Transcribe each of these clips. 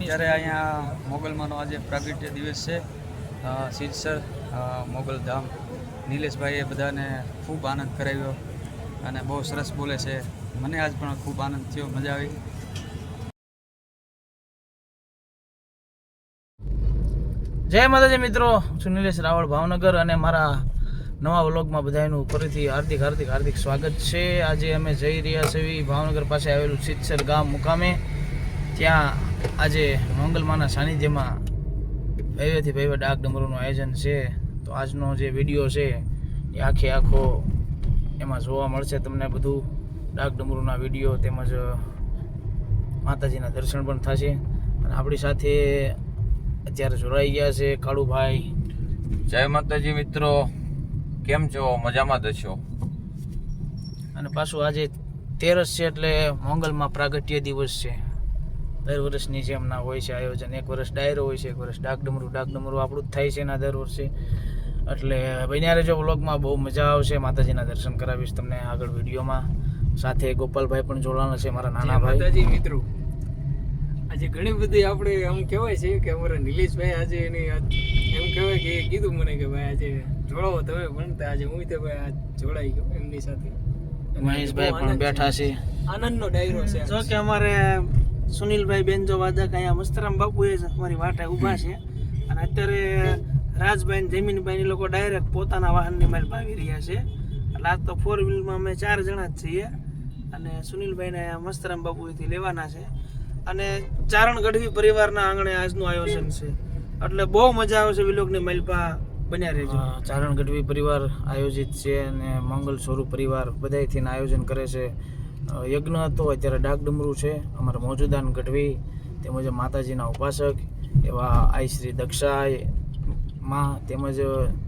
ત્યારે અહીંયા મોગલમાંનો આજે પ્રાગટ્ય દિવસ છે સિરસર મોગલ ધામ. નિલેશભાઈએ બધાને ખૂબ આનંદ કરાવ્યો અને બહુ સરસ બોલે છે. મને આજ પણ ખૂબ આનંદ થયો, મજા આવી. જય માતાજી મિત્રો, હું છું નિલેશ રાવળ ભાવનગર અને મારા નવા વ્લોગમાં બધાનું ફરીથી હાર્દિક સ્વાગત છે. આજે અમે જઈ રહ્યા છીએ ભાવનગર પાસે આવેલું સિદ્ધસર ગામ મુકામે. ત્યાં આજે મંગલમાના સાનિધ્યમાં ભવ્યથી ભવ્ય ડાક ડમરૂનું આયોજન છે. તો આજનો જે વિડીયો છે એ આખો એમાં જોવા મળશે તમને બધું ડાક ડમરૂના વિડીયો, તેમજ માતાજીના દર્શન પણ થશે. અને આપણી સાથે અત્યારે જોડાઈ ગયા છે કાળુભાઈ. જય માતાજી મિત્રો, કેમ છો? મજામાં જ છો? અને પાછું આજે 13 છે એટલે મોંગલમાં પ્રાગટ્ય દિવસ છે. દર વર્ષની જેમ ના હોય છે આયોજન. એક વર્ષ ડાયરો હોય છે, એક વર્ષ ડાક ડમરું આપણું જ થાય છે એના દર વર્ષે. એટલે બન્યા રહેજો વ્લોગમાં, બહુ મજા આવશે. માતાજીના દર્શન કરાવીશ તમને આગળ વિડીયોમાં. સાથે ગોપાલભાઈ પણ જોડાણા છે, મારા નાના ભાઈ. માતાજી મિત્રો, આજે ઘણી બધી આપણે આમ કહેવાય છે કે અમારા નિલેશભાઈ આજે એની એમ કહેવાય કે કીધું મને કે ભાઈ આજે જોડાવો તમે પણ. આજે હું તો ભાઈ જોડાઈ ગયો એમની સાથે. મહેશભાઈ પણ બેઠા છે. આનંદનો ડાયરો છે. જો કે અમારે સુનિલભાઈ બેનજો વાદક અહીંયા મસ્તરામ બાપુ એ અમારી વાટે ઊભા છે. અને અત્યારે રાજભાઈ જમીનભાઈ લોકો ડાયરેક્ટ પોતાના વાહનની માલ ભાવી રહ્યા છે. એટલે આજ તો 4 વ્હીલમાં અમે 4 જણા જ છીએ. અને સુનિલભાઈને મસ્તરામ બાપુથી લેવાના છે. અને ચારણ ગઢવી પરિવારના આંગણે આજનું આયોજન છે. એટલે બહુ મજા આવશે. વિલોકની માલપા બન્યા રહેજો. ચારણ ગઢવી પરિવાર આયોજિત છે અને મંગલ સ્વરૂપ પરિવાર બધાયથી આયોજન કરે છે. યજ્ઞ હતો, અત્યારે ડાક ડમરું છે. અમારા મોજુદાન ગઢવી તેમજ માતાજીના ઉપાસક એવા આઈ શ્રી દક્ષાય માં તેમજ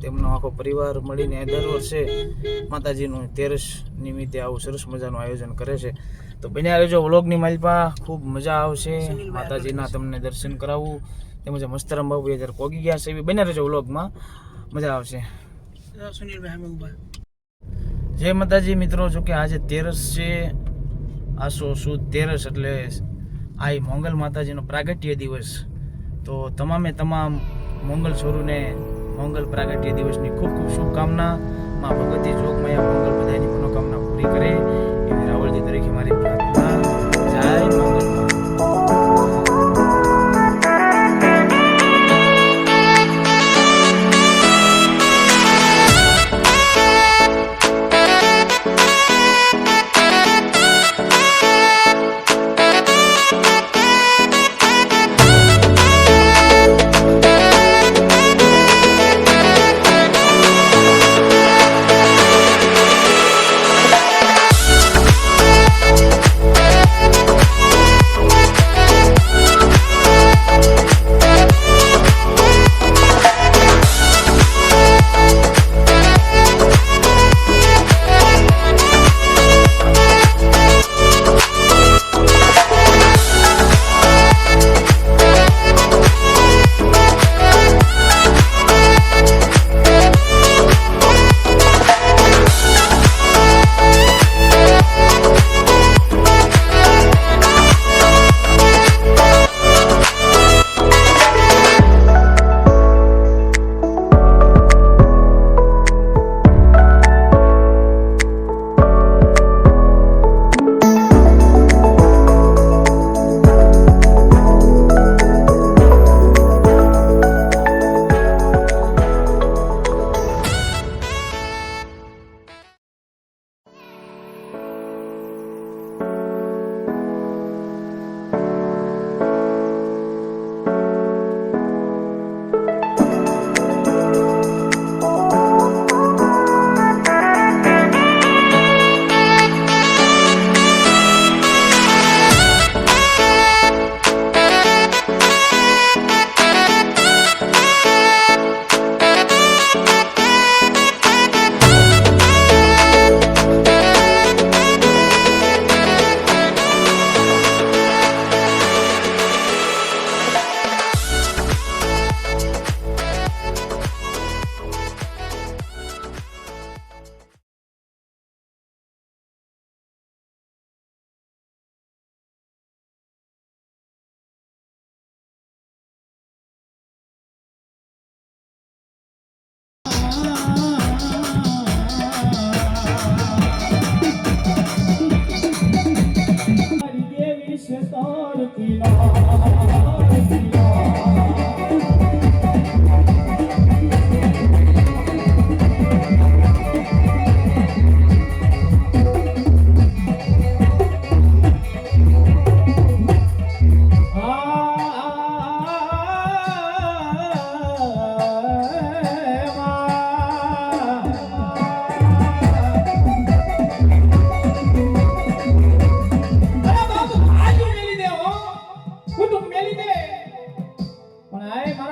તેમનો આખો પરિવાર મળીને દર વર્ષે માતાજીનું 13 નિમિત્તે આવું સરસ મજાનું આયોજન કરે છે. તો બન્યા રહેજો વ્લોગની માલપા, ખૂબ મજા આવશે. માતાજીના તમને દર્શન કરાવવું તેમજ મસ્તરામ બાબુ અત્યારે પોગી ગયા છે. બન્યા રહેજો વ્લોગમાં, મજા આવશે. સુનિલભાઈ જય માતાજી મિત્રો, જોકે આજે 13 છે, આસો સુદ 13 એટલે આ મોંગલ માતાજીનો પ્રાગટ્ય દિવસ. તો તમામ મોંગલ છોરુને મોંગલ પ્રાગટ્ય દિવસની ખૂબ શુભકામના. માં ભગવતી જોગમાયા મોંગલ બધાની મનોકામના પૂરી કરે એવી રાવળજી તરીકે મારી પ્રાર્થના. જય મોંગલ.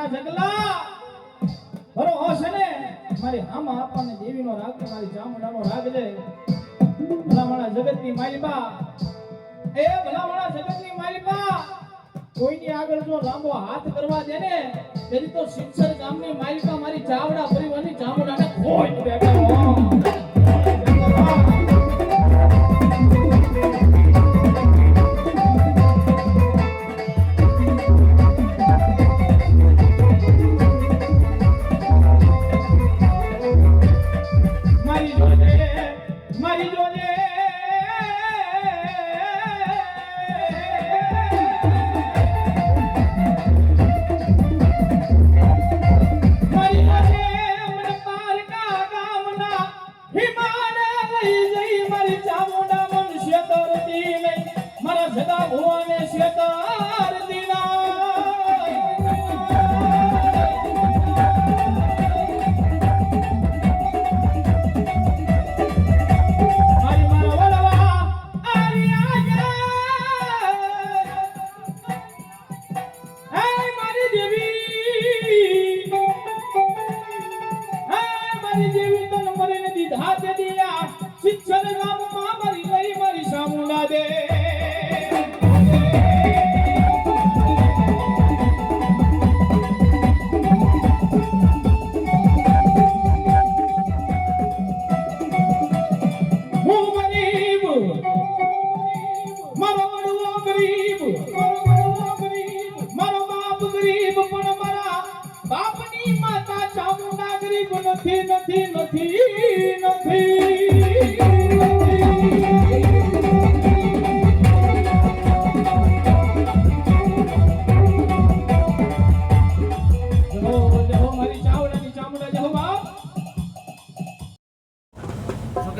મારા જગલા બરો હશે ને મારી આમાં આપણને દેવીનો રાગ ને મારી ચામુંડાનો રાગ છે. ભલામણા જગતની માલિકા એ ભલામણા જગતની માલિકા કોઈની આગળ જો લાંબો હાથ કરવા દે ને તેની તો શિક્ષર ગામની માલિકા મારી ચાવડા પરિવારની ચામુંડાને ખોઈ બેઠા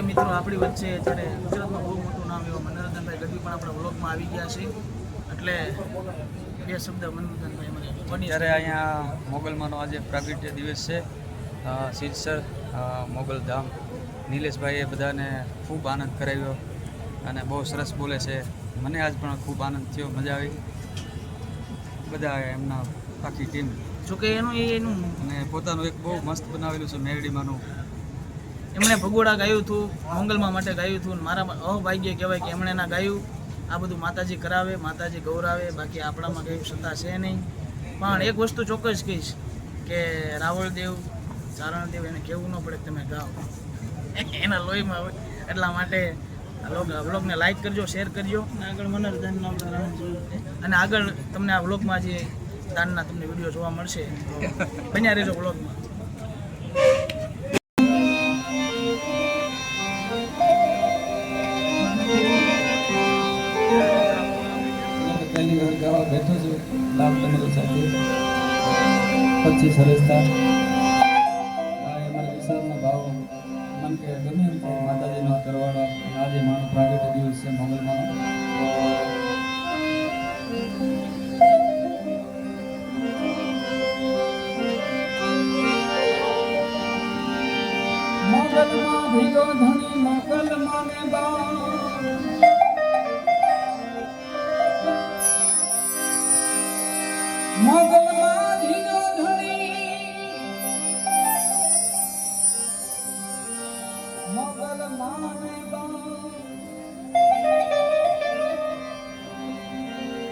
મિત્રો આપણી વચ્ચે અત્યારે ગુજરાતમાં બહુ મોટું નામ એવા મનોરંજનભાઈ ગઢવી પણ આપણા વ્લોગમાં આવી ગયા છે. એટલે બે શબ્દ મનોરંજનભાઈ મને ત્યારે અહીંયા મોગલમાંનો આજે પ્રાગટ્ય દિવસ છે. સિરસર મોગલ ધામ નિલેશભાઈએ બધાને ખૂબ આનંદ કરાવ્યો અને બહુ સરસ બોલે છે. મને આજ પણ ખૂબ આનંદ થયો, મજા આવી. બધા એમના આખી ટીમ જોકે એનું અને પોતાનું એક બહુ મસ્ત બનાવેલું છે મેરડીમાંનું. એમણે ભગોડા ગાયું હતું, મંગલમાં માટે ગાયું હતું. મારા અભાગ્ય કહેવાય કે એમણે ના ગાયું. આ બધું માતાજી કરાવે, માતાજી ગૌરાવે, બાકી આપણામાં કઈ સત્તા છે નહીં. પણ એક વસ્તુ ચોક્કસ કહીશ કે રાવળદેવ ચારણદેવ એને કહેવું ન પડે કે તમે ગાઓ, એના લોહીમાં હોય. એટલા માટે વ્લોગને લાઈક કરજો, શેર કરજો આગળ મનોરંજનનો અને આગળ તમને આ વ્લોગમાં જે દાનના તમને વિડીયો જોવા મળશે તો બન્યા રહેજો વ્લોગમાં. પહેલી વાર ગાવા બેઠો છું લાભ તમારી સાથે 25 વર્ષથી અમારા વિશાળનો ભાવ મન કે ગમે એમ માતાજીનો કરવાડો. આજે માનો પ્રાગટ્ય દિવસ છે મોગલમાંનો. મોગલમાં ભીગો ધણી મોગલમાં ને બા મોગલમાં ધીનો ધણી મોગલમાં ને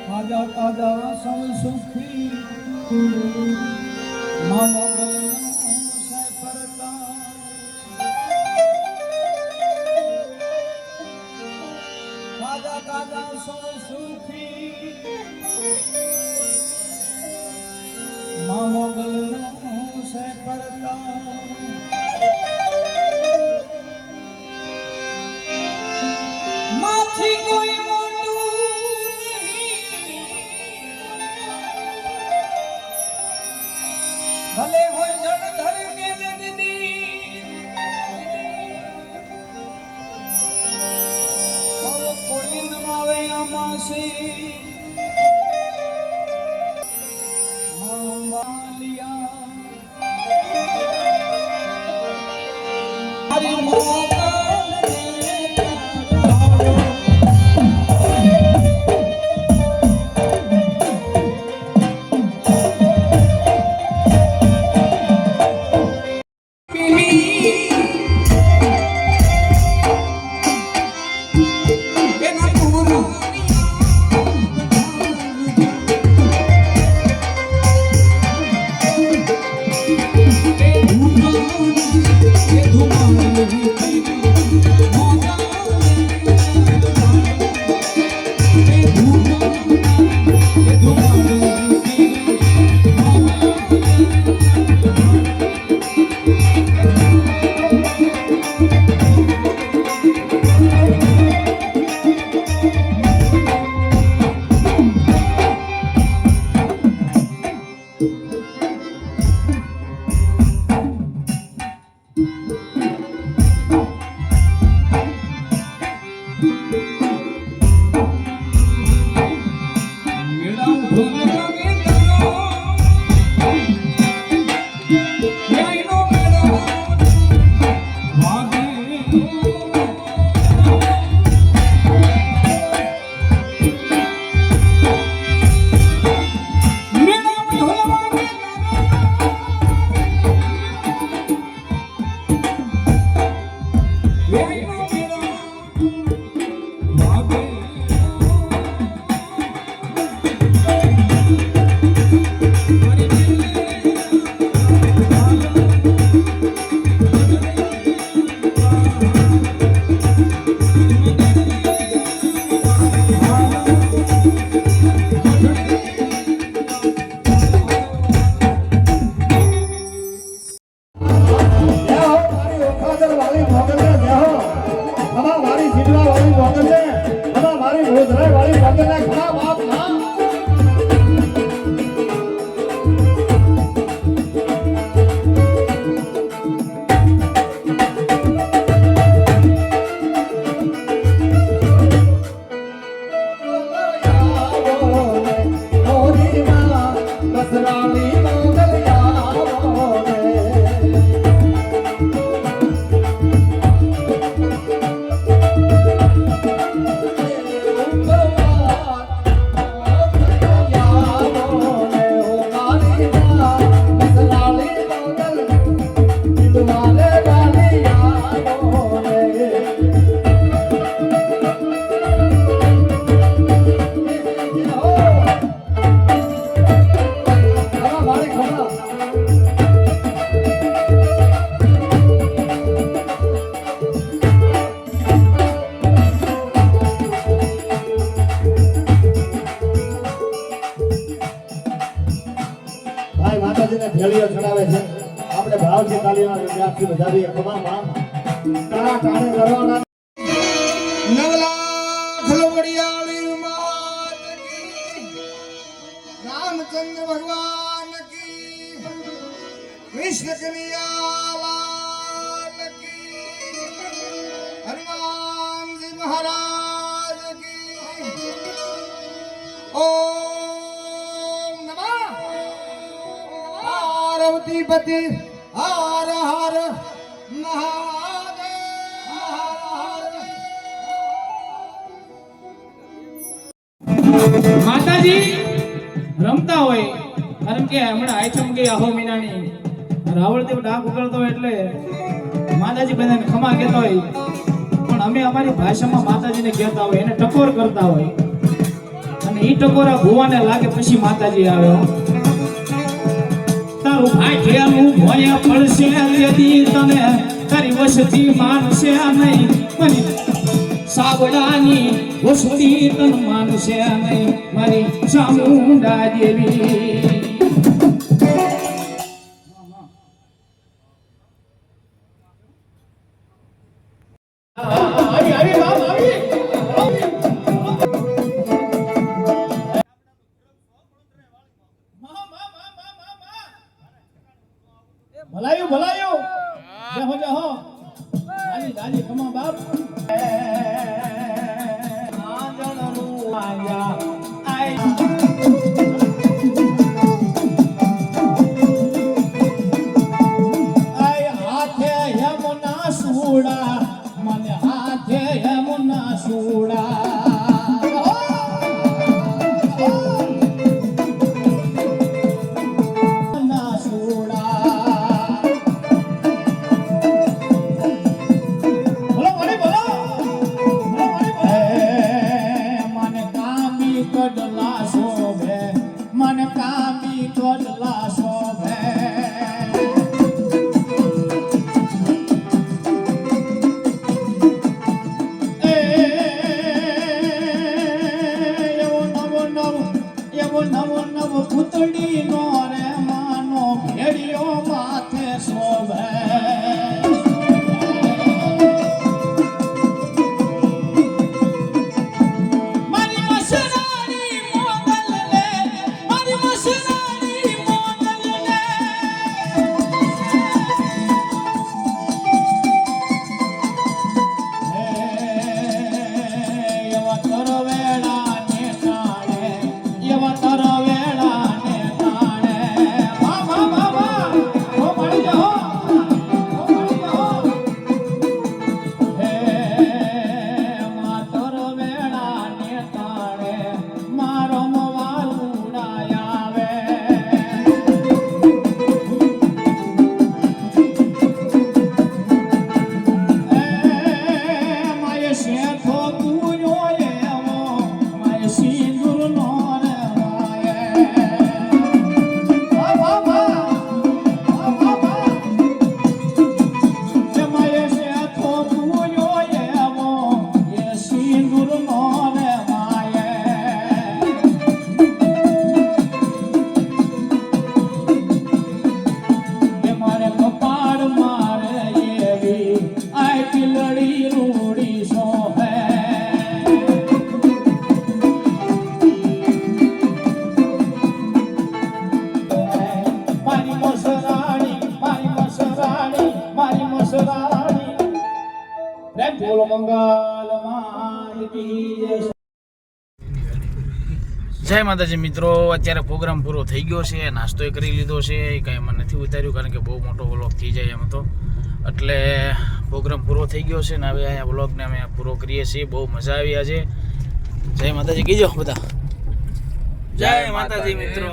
તાજા તાજા સૌ સુખી મા મોગલનો સે પરતા તાજા તાજા સૌ સુખી મા મોગલનો સે પરતા માથી કોઈ મોટું નહીં ભલે હોય જળધર કે જગદી કોઈ નમાવે આમાસી ભાઈ માતાજીને ભેળીઓ ચડાવે છે આપણે ભાવથી તાળીઓના ગણગણાટથી વધાવીએ તમામ તાળા ટાણે કરવાના નવલાખ લોડિયાળી માત કી રામચંદ્ર ભગવાન કી કૃષ્ણ કનૈયા લાલ કી હનુમાનજી મહારાજ કી ઓમ નમઃ પાર્વતીપતિ હર હર મહાદેવ. માતાજી રમતા હોય કારણ કે હમણાં આઈચમ ગઈ આહો મહિનાની રાવળદેવ ડાક ઉગાડતો હોય એટલે માતાજી બધાને ખમા કહેતા હોય પણ અમે અમારી ભાષામાં માતાજીને કહેતા હોય એને ટકોર કરતા હોય અને ઈ ટકોરા ભુવાને લાગે પછી માતાજી આવે તારું ભાગ્યનું ભોયા પડશે તેથી તને તારી વસતી માનશે નહીં મને સાબડાની વસતી તન માનશે નહીં મારી ચામુંડા દેવી ભલાયું ભલાયું જહો જહો દાદી દાદી કમા બાપ આંજણનું આયા આય આય હાથે યમુના સુડા મને હાથે યમુના સુડા પૂતળી નો રે માનો ભેડિયો માથે શોભે મારી મસરાણી મોગલ લે મારી મસરાણી મોગલ લે એવા તરવેડા ને કાળે એવા તરવેડા ને કાળે મા મા મા ઓ પડી જાઓ ઓ પડી જાઓ હે મા તરવેડા ને કાળે મારો મોવાલ ઉડાય આવે માય શેઠો તુર્યો એવો માય સિંદૂર નો રે માય બા બા બા માય શેઠો તુર્યો એવો એ સિંદૂર નો રે માય એ મારે કપાળ મારે એવી આય પિલડી રૂડી સોહે મારી મસરાણી મારી મસરાણી મારી મસરાણી પ્રેમ બોલો મંગલ માલ કી જય. જય માતાજી મિત્રો, અત્યારે પ્રોગ્રામ પૂરો થઈ ગયો છે, નાસ્તો કરી લીધો છે, કાંઈ એમાં નથી ઉતાર્યું કારણ કે બહુ મોટો વ્લોગ થઈ જાય એમ હતો, એટલે પ્રોગ્રામ પૂરો થઈ ગયો છે ને હવે અહીંયા વ્લોગને અમે પૂરો કરીએ છીએ. બહુ મજા આવી આજે. જય માતાજી કીજો બધા. જય માતાજી મિત્રો.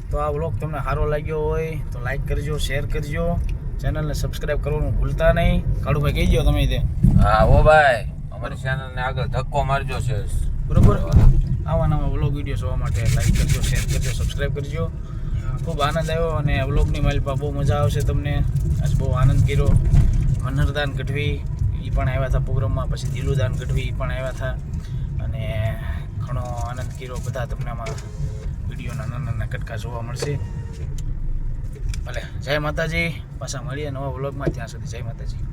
તો આ વ્લોગ તમને સારો લાગ્યો હોય તો લાઈક કરજો, શેર કરજો, ચેનલને સબસ્ક્રાઈબ કરવાનું ભૂલતા નહીં. કાળુભાઈ કહી દો તમે તે. હા ઓ ભાઈ, અમારી ચેનલને આગળ ધક્કો મારજો છે. બરોબર. આવા નવા વ્લોગ વિડીયો જોવા માટે લાઈક કરજો, શેર કરજો, સબસ્ક્રાઈબ કરજો. ખૂબ આનંદ આવ્યો અને વ્લોગની માલિપા બહુ મજા આવશે તમને. આજ બહુ આનંદ કર્યો. મનહરદાન ગઢવી એ પણ આવ્યા હતા પ્રોગ્રામમાં, પછી દિલુદાન ગઢવી એ પણ આવ્યા હતા અને ઘણો આનંદ કર્યો. બધા તમને આમાં વિડીયોના નાના નાના કટકા જોવા મળશે. ભલે જય માતાજી. પાછા મળીએ નવા વ્લોગમાં. ત્યાં સુધી જય માતાજી.